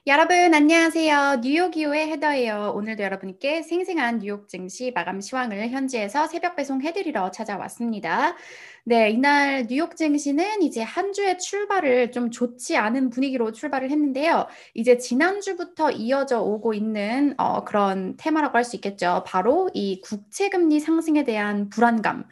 여러분 안녕하세요. 뉴욕 이후의 헤더예요. 오늘도 여러분께 생생한 뉴욕 증시 마감 시황을 현지에서 새벽 배송해드리러 찾아왔습니다. 네, 이날 뉴욕 증시는 이제 한 주의 출발을 좀 좋지 않은 분위기로 출발을 했는데요. 이제 지난주부터 이어져 오고 있는 그런 테마라고 할 수 있겠죠. 바로 이 국채금리 상승에 대한 불안감.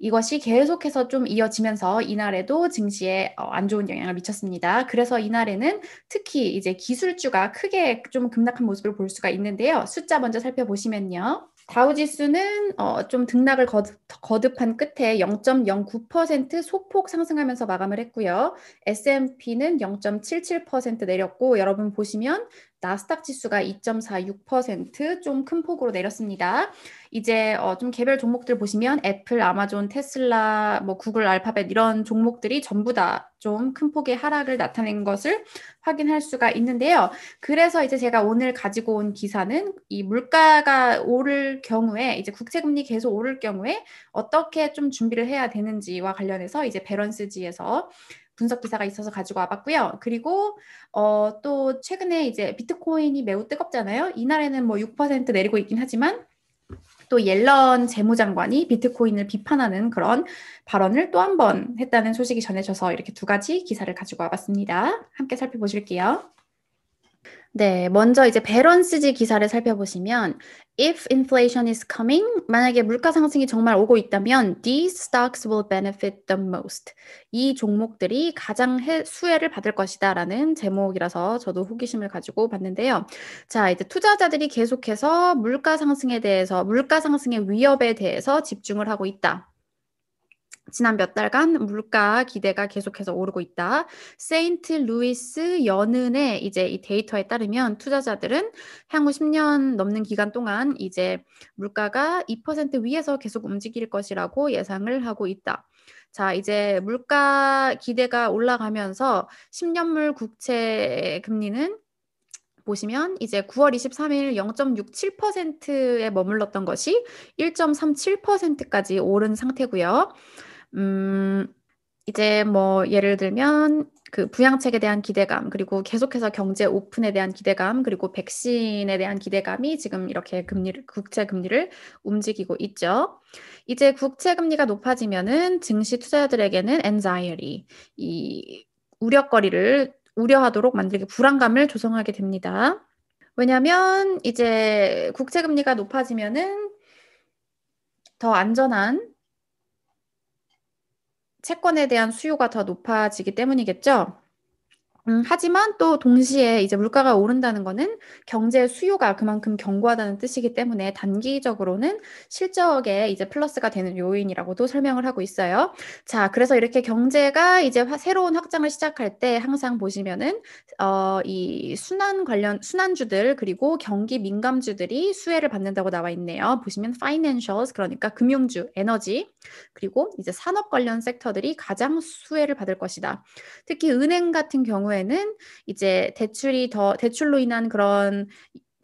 이것이 계속해서 좀 이어지면서 이날에도 증시에 안 좋은 영향을 미쳤습니다. 그래서 이날에는 특히 이제 기술주가 크게 좀 급락한 모습을 볼 수가 있는데요. 숫자 먼저 살펴보시면요. 다우지수는 좀 등락을 거듭한 끝에 0.09% 소폭 상승하면서 마감을 했고요. S&P는 0.77% 내렸고 여러분 보시면 나스닥 지수가 2.46%좀 큰 폭으로 내렸습니다. 이제 좀 개별 종목들 보시면 애플, 아마존, 테슬라, 뭐 구글, 알파벳 이런 종목들이 전부 다 좀 큰 폭의 하락을 나타낸 것을 확인할 수가 있는데요. 그래서 이제 제가 오늘 가지고 온 기사는 이 물가가 오를 경우에 이제 국채금리 계속 오를 경우에 어떻게 좀 준비를 해야 되는지와 관련해서 이제 배런스지에서 분석 기사가 있어서 가지고 와봤고요. 그리고 또 최근에 이제 비트코인이 매우 뜨겁잖아요. 이날에는 뭐 6% 내리고 있긴 하지만 또 옐런 재무장관이 비트코인을 비판하는 그런 발언을 또 한 번 했다는 소식이 전해져서 이렇게 두 가지 기사를 가지고 와봤습니다. 함께 살펴보실게요. 네, 먼저 이제 배런스지 기사를 살펴보시면 If inflation is coming, 만약에 물가 상승이 정말 오고 있다면 these stocks will benefit the most. 이 종목들이 가장 수혜를 받을 것이다 라는 제목이라서 저도 호기심을 가지고 봤는데요. 자, 이제 투자자들이 계속해서 물가 상승에 대해서, 물가 상승의 위협에 대해서 집중을 하고 있다. 지난 몇 달간 물가 기대가 계속해서 오르고 있다. 세인트루이스 연은의 이제 이 데이터에 따르면 투자자들은 향후 10년 넘는 기간 동안 이제 물가가 2% 위에서 계속 움직일 것이라고 예상을 하고 있다. 자, 이제 물가 기대가 올라가면서 10년물 국채 금리는 보시면 이제 9월 23일 0.67%에 머물렀던 것이 1.37%까지 오른 상태고요. 이제 뭐 예를 들면 그 부양책에 대한 기대감, 그리고 계속해서 경제 오픈에 대한 기대감, 그리고 백신에 대한 기대감이 지금 이렇게 국채 금리를 움직이고 있죠. 이제 국채 금리가 높아지면은 증시 투자자들에게는 anxiety, 이 우려하도록 만들게 불안감을 조성하게 됩니다. 왜냐하면 이제 국채 금리가 높아지면은 더 안전한 채권에 대한 수요가 더 높아지기 때문이겠죠. 하지만 또 동시에 이제 물가가 오른다는 거는 경제 수요가 그만큼 견고하다는 뜻이기 때문에 단기적으로는 실적에 이제 플러스가 되는 요인이라고도 설명을 하고 있어요. 자, 그래서 이렇게 경제가 이제 새로운 확장을 시작할 때 항상 보시면은 이 순환주들 그리고 경기 민감주들이 수혜를 받는다고 나와 있네요. 보시면 financials 그러니까 금융주, 에너지 그리고 이제 산업 관련 섹터들이 가장 수혜를 받을 것이다. 특히 은행 같은 경우에는 이제 대출로 인한 그런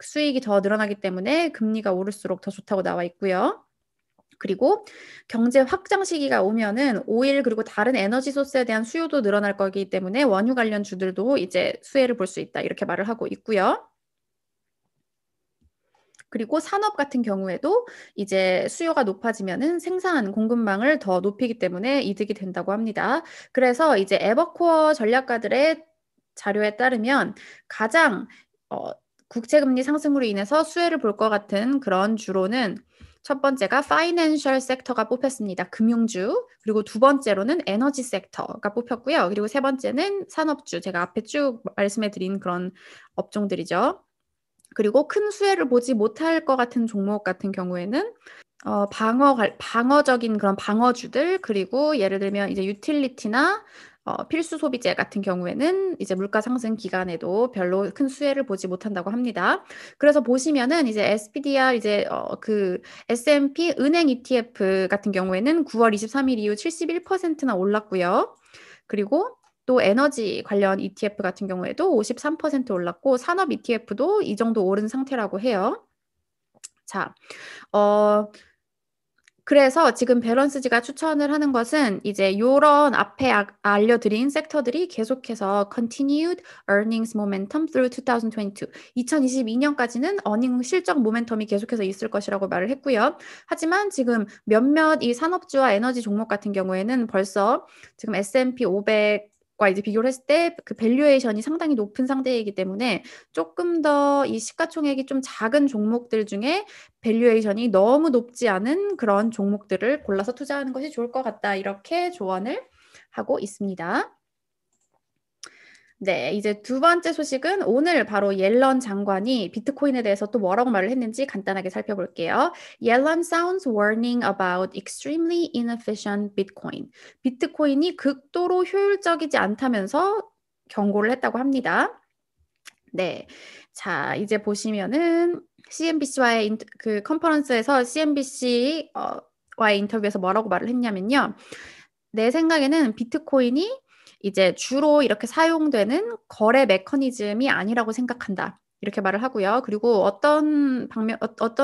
수익이 더 늘어나기 때문에 금리가 오를수록 더 좋다고 나와 있고요. 그리고 경제 확장 시기가 오면은 오일 그리고 다른 에너지 소스에 대한 수요도 늘어날 거기 때문에 원유 관련 주들도 이제 수혜를 볼 수 있다. 이렇게 말을 하고 있고요. 그리고 산업 같은 경우에도 이제 수요가 높아지면은 생산 공급망을 더 높이기 때문에 이득이 된다고 합니다. 그래서 이제 에버코어 전략가들의 자료에 따르면 가장 국채금리 상승으로 인해서 수혜를 볼 것 같은 그런 주로는 첫 번째가 파이낸셜 섹터가 뽑혔습니다. 금융주. 그리고 두 번째로는 에너지 섹터가 뽑혔고요. 그리고 세 번째는 산업주. 제가 앞에 쭉 말씀해 드린 그런 업종들이죠. 그리고 큰 수혜를 보지 못할 것 같은 종목 같은 경우에는 방어적인 그런 방어주들 그리고 예를 들면 이제 유틸리티나 필수 소비재 같은 경우에는 이제 물가 상승 기간에도 별로 큰 수혜를 보지 못한다고 합니다. 그래서 보시면은 이제 SPDR 이제 그 S&P 은행 ETF 같은 경우에는 9월 23일 이후 71%나 올랐고요. 그리고 또 에너지 관련 ETF 같은 경우에도 53% 올랐고 산업 ETF도 이 정도 오른 상태라고 해요. 자, 어, 그래서 지금 밸런스지가 추천을 하는 것은 이제 요런 앞에 알려드린 섹터들이 계속해서 continued earnings momentum through 2022. 2022년까지는 어닝 실적 모멘텀이 계속해서 있을 것이라고 말을 했고요. 하지만 지금 몇몇 이 산업주와 에너지 종목 같은 경우에는 벌써 지금 S&P 500 과 이제 비교를 했을 때 그 밸류에이션이 상당히 높은 상태이기 때문에 조금 더 이 시가총액이 좀 작은 종목들 중에 밸류에이션이 너무 높지 않은 그런 종목들을 골라서 투자하는 것이 좋을 것 같다. 이렇게 조언을 하고 있습니다. 네, 이제 두 번째 소식은 오늘 바로 옐런 장관이 비트코인에 대해서 또 뭐라고 말을 했는지 간단하게 살펴볼게요. Yellen sounds warning about extremely inefficient Bitcoin. 비트코인이 극도로 효율적이지 않다면서 경고를 했다고 합니다. 네, 자 이제 보시면은 CNBC와의 그 컨퍼런스에서 CNBC와의 인터뷰에서 뭐라고 말을 했냐면요. 내 생각에는 비트코인이 이제 주로 이렇게 사용되는 거래 메커니즘이 아니라고 생각한다. 이렇게 말을 하고요. 그리고 어떤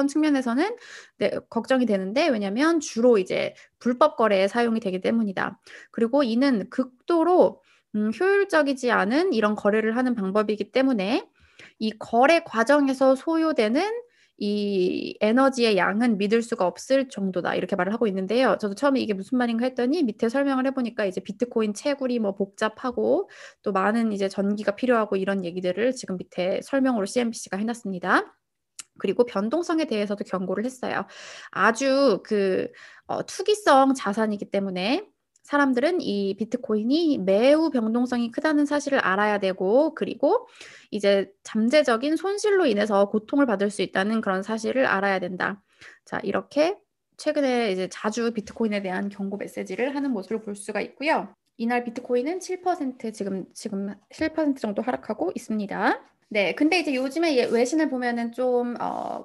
측면에서는 네, 걱정이 되는데 왜냐하면 주로 이제 불법 거래에 사용이 되기 때문이다. 그리고 이는 극도로 효율적이지 않은 이런 거래를 하는 방법이기 때문에 이 거래 과정에서 소요되는 이 에너지의 양은 믿을 수가 없을 정도다. 이렇게 말을 하고 있는데요. 저도 처음에 이게 무슨 말인가 했더니 밑에 설명을 해보니까 이제 비트코인 채굴이 뭐 복잡하고 또 많은 이제 전기가 필요하고 이런 얘기들을 지금 밑에 설명으로 CNBC가 해놨습니다. 그리고 변동성에 대해서도 경고를 했어요. 아주 투기성 자산이기 때문에 사람들은 이 비트코인이 매우 변동성이 크다는 사실을 알아야 되고, 그리고 이제 잠재적인 손실로 인해서 고통을 받을 수 있다는 그런 사실을 알아야 된다. 자, 이렇게 최근에 이제 자주 비트코인에 대한 경고 메시지를 하는 모습을 볼 수가 있고요. 이날 비트코인은 7% 지금 7% 정도 하락하고 있습니다. 네, 근데 이제 요즘에 외신을 보면은 좀,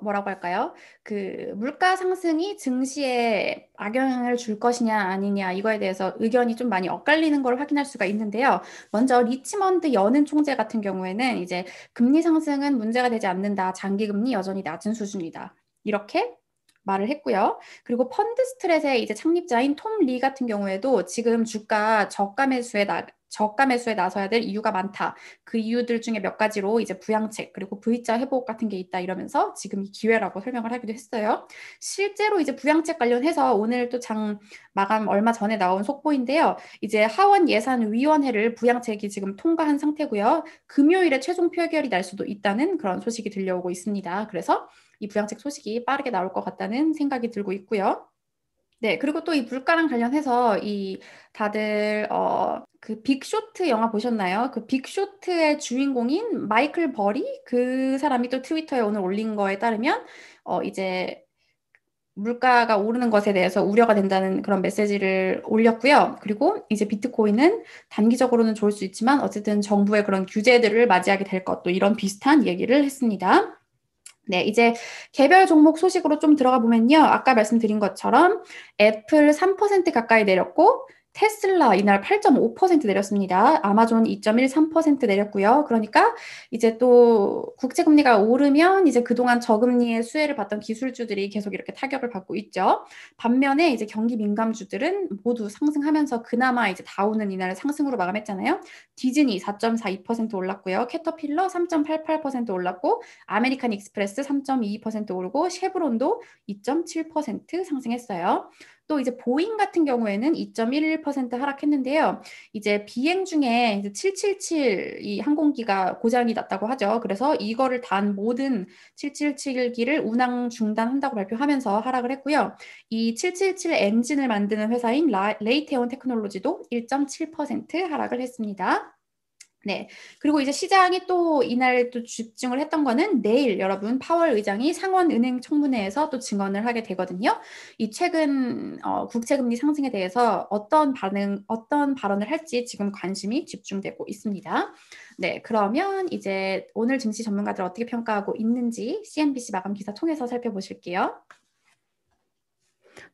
뭐라고 할까요? 그, 물가 상승이 증시에 악영향을 줄 것이냐 아니냐, 이거에 대해서 의견이 좀 많이 엇갈리는 걸 확인할 수가 있는데요. 먼저 리치먼드 여는 총재 같은 경우에는 이제 금리 상승은 문제가 되지 않는다. 장기 금리 여전히 낮은 수준이다. 이렇게 말을 했고요. 그리고 펀드 스트렛의 이제 창립자인 톰 리 같은 경우에도 지금 주가 저가 매수에 나서야 될 이유가 많다. 그 이유들 중에 몇 가지로 이제 부양책 그리고 V자 회복 같은 게 있다 이러면서 지금 이 기회라고 설명을 하기도 했어요. 실제로 이제 부양책 관련해서 오늘 또 장 마감 얼마 전에 나온 속보인데요. 이제 하원 예산위원회를 부양책이 지금 통과한 상태고요. 금요일에 최종 표결이 날 수도 있다는 그런 소식이 들려오고 있습니다. 그래서 이 부양책 소식이 빠르게 나올 것 같다는 생각이 들고 있고요. 네, 그리고 또 이 물가랑 관련해서 이 다들 그 빅쇼트 영화 보셨나요? 그 빅쇼트의 주인공인 마이클 버리 그 사람이 또 트위터에 오늘 올린 거에 따르면 이제 물가가 오르는 것에 대해서 우려가 된다는 그런 메시지를 올렸고요. 그리고 이제 비트코인은 단기적으로는 좋을 수 있지만 어쨌든 정부의 그런 규제들을 맞이하게 될 것도 이런 비슷한 얘기를 했습니다. 네, 이제 개별 종목 소식으로 좀 들어가 보면요. 아까 말씀드린 것처럼 애플 3% 가까이 내렸고, 테슬라 이날 8.5% 내렸습니다. 아마존 2.13% 내렸고요. 그러니까 이제 또 국채금리가 오르면 이제 그동안 저금리의 수혜를 받던 기술주들이 계속 이렇게 타격을 받고 있죠. 반면에 이제 경기 민감주들은 모두 상승하면서 그나마 이제 다우는 이날 상승으로 마감했잖아요. 디즈니 4.42% 올랐고요. 캐터필러 3.88% 올랐고, 아메리칸 익스프레스 3.22% 오르고 쉐브론도 2.7% 상승했어요. 또 이제 보잉 같은 경우에는 2.11% 하락했는데요. 이제 비행 중에 이제 777 이 항공기가 고장이 났다고 하죠. 그래서 이거를 단 모든 777기를 운항 중단한다고 발표하면서 하락을 했고요. 이 777 엔진을 만드는 회사인 레이테온 테크놀로지도 1.7% 하락을 했습니다. 네. 그리고 이제 시장이 또 이날 또 집중을 했던 거는 내일 여러분 파월 의장이 상원은행 청문회에서 또 증언을 하게 되거든요. 이 최근 국채금리 상승에 대해서 어떤 발언을 할지 지금 관심이 집중되고 있습니다. 네. 그러면 이제 오늘 증시 전문가들 어떻게 평가하고 있는지 CNBC 마감 기사 통해서 살펴보실게요.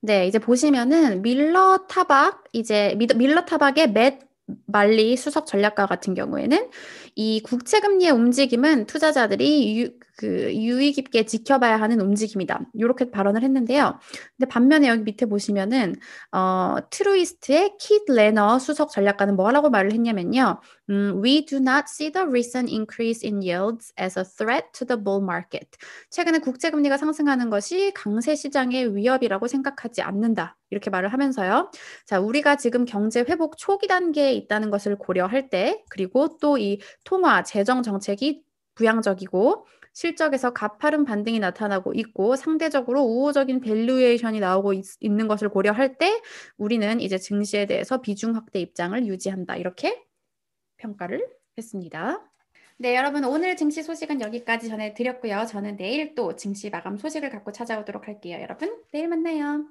네, 이제 보시면은 밀러 타박의 맷 말리 수석 전략가 같은 경우에는 이 국채금리의 움직임은 투자자들이 유의 깊게 지켜봐야 하는 움직임이다. 요렇게 발언을 했는데요. 근데 반면에 여기 밑에 보시면은 트루이스트의 킷 레너 수석 전략가는 뭐라고 말을 했냐면요. We do not see the recent increase in yields as a threat to the bull market. 최근에 국제금리가 상승하는 것이 강세 시장의 위협이라고 생각하지 않는다. 이렇게 말을 하면서요. 자, 우리가 지금 경제 회복 초기 단계에 있다는 것을 고려할 때, 그리고 또 이 통화, 재정 정책이 부양적이고 실적에서 가파른 반등이 나타나고 있고 상대적으로 우호적인 밸류에이션이 나오고 있는 것을 고려할 때 우리는 이제 증시에 대해서 비중 확대 입장을 유지한다. 이렇게 평가를 했습니다. 네, 여러분 오늘 증시 소식은 여기까지 전해드렸고요. 저는 내일 또 증시 마감 소식을 갖고 찾아오도록 할게요. 여러분, 내일 만나요.